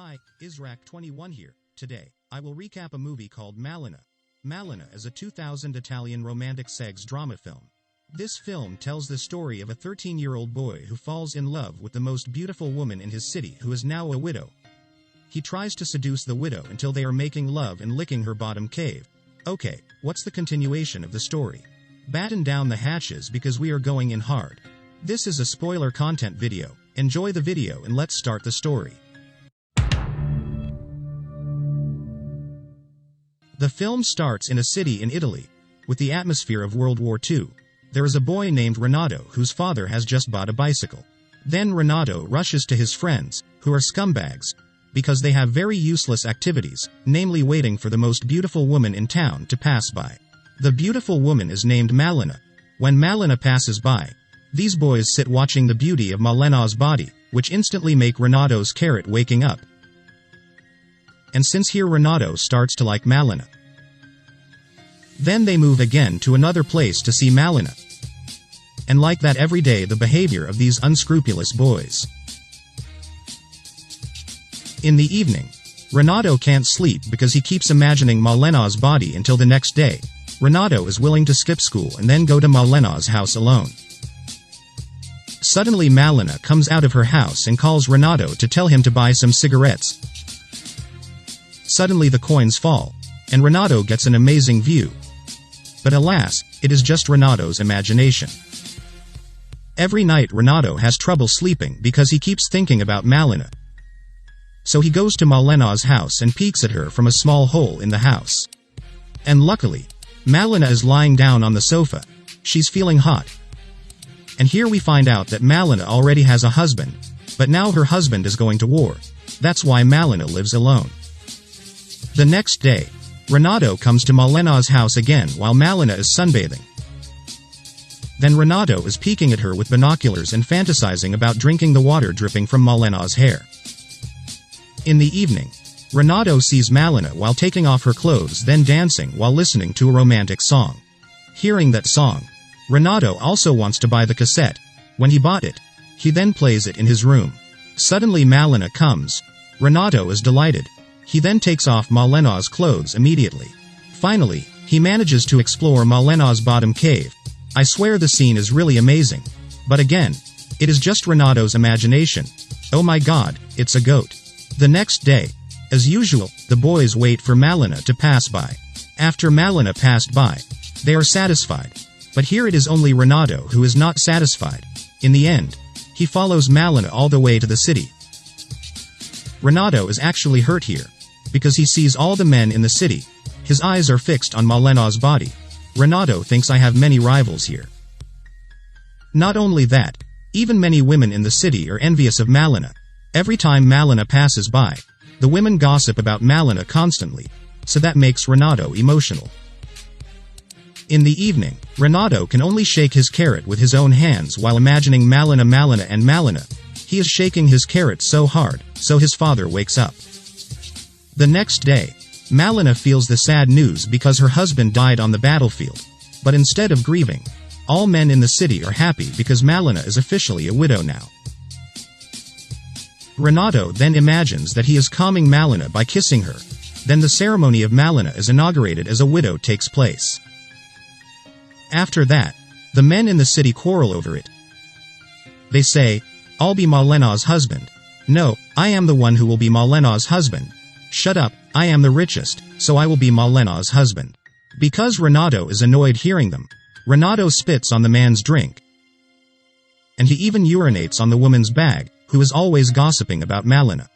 Hi, Israq21 here. Today, I will recap a movie called Malena. Malena is a 2000 Italian romantic sex drama film. This film tells the story of a 13-year-old boy who falls in love with the most beautiful woman in his city who is now a widow. He tries to seduce the widow until they are making love and licking her bottom cave. Okay, what's the continuation of the story? Batten down the hatches because we are going in hard. This is a spoiler content video. Enjoy the video and let's start the story. The film starts in a city in Italy, with the atmosphere of World War II. There is a boy named Renato whose father has just bought a bicycle. Then Renato rushes to his friends, who are scumbags, because they have very useless activities, namely waiting for the most beautiful woman in town to pass by. The beautiful woman is named Malena. When Malena passes by, these boys sit watching the beauty of Malena's body, which instantly make Renato's carrot waking up. And since here Renato starts to like Malena. Then they move again to another place to see Malena. And like that every day the behavior of these unscrupulous boys. In the evening, Renato can't sleep because he keeps imagining Malena's body until the next day. Renato is willing to skip school and then go to Malena's house alone. Suddenly Malena comes out of her house and calls Renato to tell him to buy some cigarettes. Suddenly the coins fall, and Renato gets an amazing view. But alas, it is just Renato's imagination. Every night Renato has trouble sleeping because he keeps thinking about Malena. So he goes to Malena's house and peeks at her from a small hole in the house. And luckily, Malena is lying down on the sofa. She's feeling hot. And here we find out that Malena already has a husband, but now her husband is going to war. That's why Malena lives alone. The next day, Renato comes to Malena's house again while Malena is sunbathing. Then Renato is peeking at her with binoculars and fantasizing about drinking the water dripping from Malena's hair. In the evening, Renato sees Malena while taking off her clothes then dancing while listening to a romantic song. Hearing that song, Renato also wants to buy the cassette. When he bought it, he then plays it in his room. Suddenly Malena comes. Renato is delighted. He then takes off Malena's clothes immediately. Finally, he manages to explore Malena's bottom cave. I swear the scene is really amazing. But again, it is just Renato's imagination. Oh my god, it's a goat. The next day, as usual, the boys wait for Malena to pass by. After Malena passed by, they are satisfied. But here it is only Renato who is not satisfied. In the end, he follows Malena all the way to the city. Renato is actually hurt here, because he sees all the men in the city. His eyes are fixed on Malena's body. Renato thinks I have many rivals here. Not only that, even many women in the city are envious of Malena. Every time Malena passes by, the women gossip about Malena constantly, so that makes Renato emotional. In the evening, Renato can only shake his carrot with his own hands while imagining Malena. He is shaking his carrot so hard, so his father wakes up. The next day, Malena feels the sad news because her husband died on the battlefield. But instead of grieving, all men in the city are happy because Malena is officially a widow now. Renato then imagines that he is calming Malena by kissing her. Then the ceremony of Malena is inaugurated as a widow takes place. After that, the men in the city quarrel over it. They say, "I'll be Malena's husband." "No, I am the one who will be Malena's husband." "Shut up, I am the richest, so I will be Malena's husband." Because Renato is annoyed hearing them, Renato spits on the man's drink. And he even urinates on the woman's bag, who is always gossiping about Malena.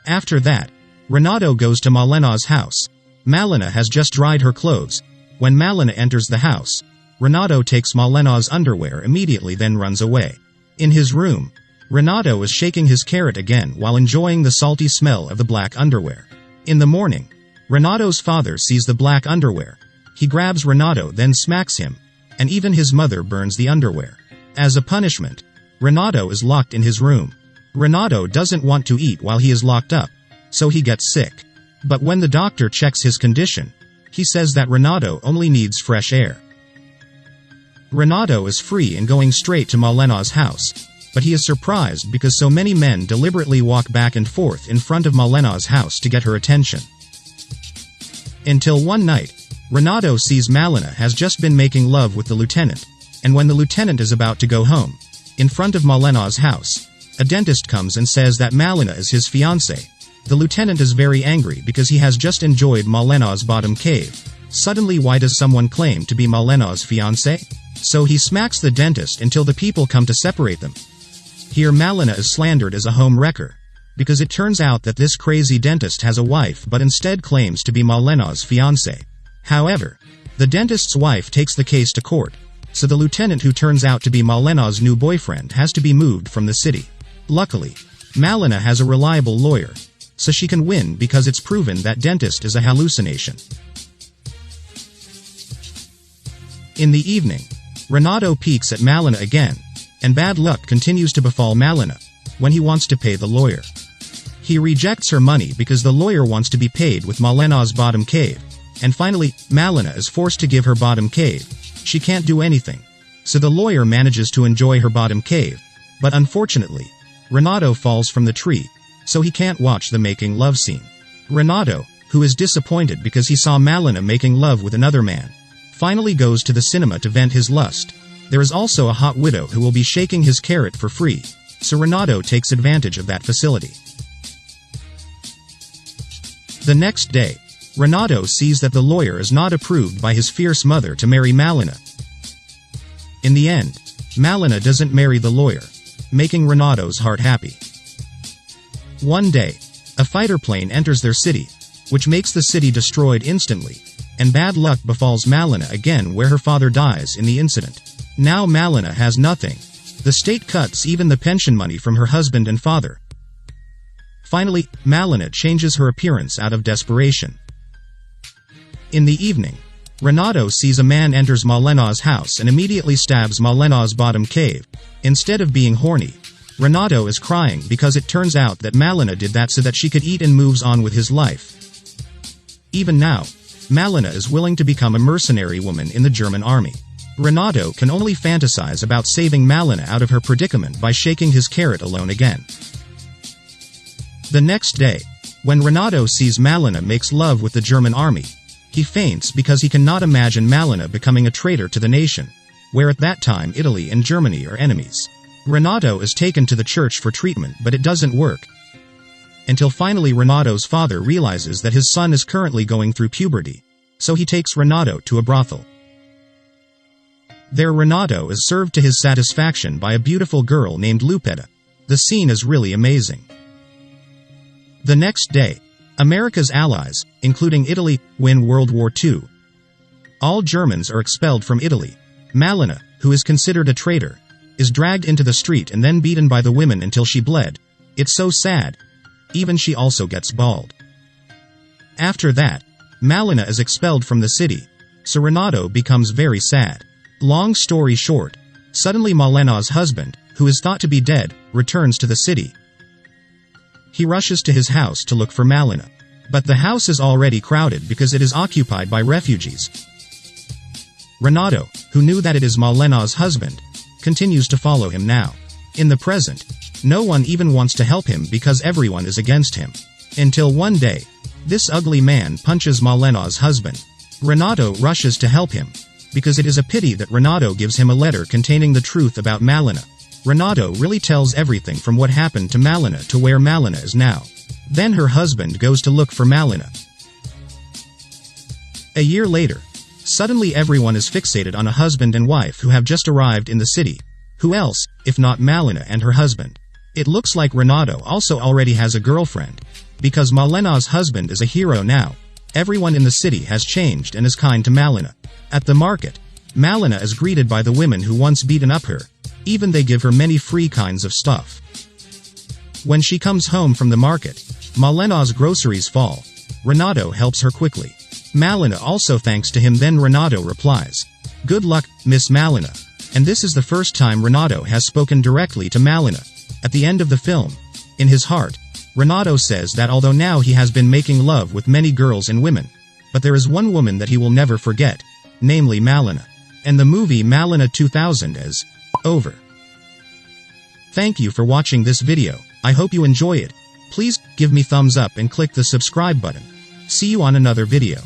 After that, Renato goes to Malena's house. Malena has just dried her clothes. When Malena enters the house, Renato takes Malena's underwear immediately then runs away. In his room, Renato is shaking his carrot again while enjoying the salty smell of the black underwear. In the morning, Renato's father sees the black underwear. He grabs Renato then smacks him, and even his mother burns the underwear. As a punishment, Renato is locked in his room. Renato doesn't want to eat while he is locked up, so he gets sick. But when the doctor checks his condition, he says that Renato only needs fresh air. Renato is free and going straight to Malena's house. but he is surprised because so many men deliberately walk back and forth in front of Malena's house to get her attention. Until one night, Renato sees Malena has just been making love with the lieutenant, and when the lieutenant is about to go home, in front of Malena's house, a dentist comes and says that Malena is his fiancée. The lieutenant is very angry because he has just enjoyed Malena's bottom cave. Suddenly, why does someone claim to be Malena's fiancé? So he smacks the dentist until the people come to separate them. Here Malena is slandered as a home wrecker, because it turns out that this crazy dentist has a wife but instead claims to be Malena's fiancé. However, the dentist's wife takes the case to court, so the lieutenant who turns out to be Malena's new boyfriend has to be moved from the city. Luckily, Malena has a reliable lawyer, so she can win because it's proven that dentist is a hallucination. In the evening, Renato peeks at Malena again, and bad luck continues to befall Malena when he wants to pay the lawyer. He rejects her money because the lawyer wants to be paid with Malena's bottom cave, and finally, Malena is forced to give her bottom cave. She can't do anything, so the lawyer manages to enjoy her bottom cave, but unfortunately, Renato falls from the tree, so he can't watch the making love scene. Renato, who is disappointed because he saw Malena making love with another man, finally goes to the cinema to vent his lust. There is also a hot widow who will be shaking his carrot for free, so Renato takes advantage of that facility. The next day, Renato sees that the lawyer is not approved by his fierce mother to marry Malena. In the end, Malena doesn't marry the lawyer, making Renato's heart happy. One day, a fighter plane enters their city, which makes the city destroyed instantly, and bad luck befalls Malena again where her father dies in the incident. Now Malena has nothing. The state cuts even the pension money from her husband and father. Finally, Malena changes her appearance out of desperation. In the evening, Renato sees a man enters Malena's house and immediately stabs Malena's bottom cave. Instead of being horny, Renato is crying because it turns out that Malena did that so that she could eat and moves on with his life. Even now, Malena is willing to become a mercenary woman in the German army. Renato can only fantasize about saving Malena out of her predicament by shaking his carrot alone again. The next day, when Renato sees Malena makes love with the German army, he faints because he cannot imagine Malena becoming a traitor to the nation, where at that time Italy and Germany are enemies. Renato is taken to the church for treatment, but it doesn't work. Until finally Renato's father realizes that his son is currently going through puberty, so he takes Renato to a brothel. There Renato is served to his satisfaction by a beautiful girl named Lupetta. The scene is really amazing. The next day, America's allies, including Italy, win World War II. All Germans are expelled from Italy. Malena, who is considered a traitor, is dragged into the street and then beaten by the women until she bled. It's so sad. Even she also gets bald. After that, Malena is expelled from the city, so Renato becomes very sad. Long story short, suddenly Malena's husband, who is thought to be dead, returns to the city. He rushes to his house to look for Malena, but the house is already crowded because it is occupied by refugees. Renato, who knew that it is Malena's husband, continues to follow him now. In the present, no one even wants to help him because everyone is against him. Until one day, this ugly man punches Malena's husband. Renato rushes to help him, because it is a pity that Renato gives him a letter containing the truth about Malena. Renato really tells everything from what happened to Malena to where Malena is now. Then her husband goes to look for Malena. A year later, suddenly everyone is fixated on a husband and wife who have just arrived in the city. Who else, if not Malena and her husband? It looks like Renato also already has a girlfriend, because Malena's husband is a hero now. Everyone in the city has changed and is kind to Malena. At the market, Malena is greeted by the women who once beaten up her. Even they give her many free kinds of stuff. When she comes home from the market, Malena's groceries fall. Renato helps her quickly. Malena also thanks to him. Then Renato replies, "Good luck, Miss Malena." And this is the first time Renato has spoken directly to Malena. At the end of the film, in his heart, Renato says that although now he has been making love with many girls and women, but there is one woman that he will never forget, namely Malena. And the movie Malena 2000 is over. Thank you for watching this video. I hope you enjoy it. Please give me thumbs up and click the subscribe button. See you on another video.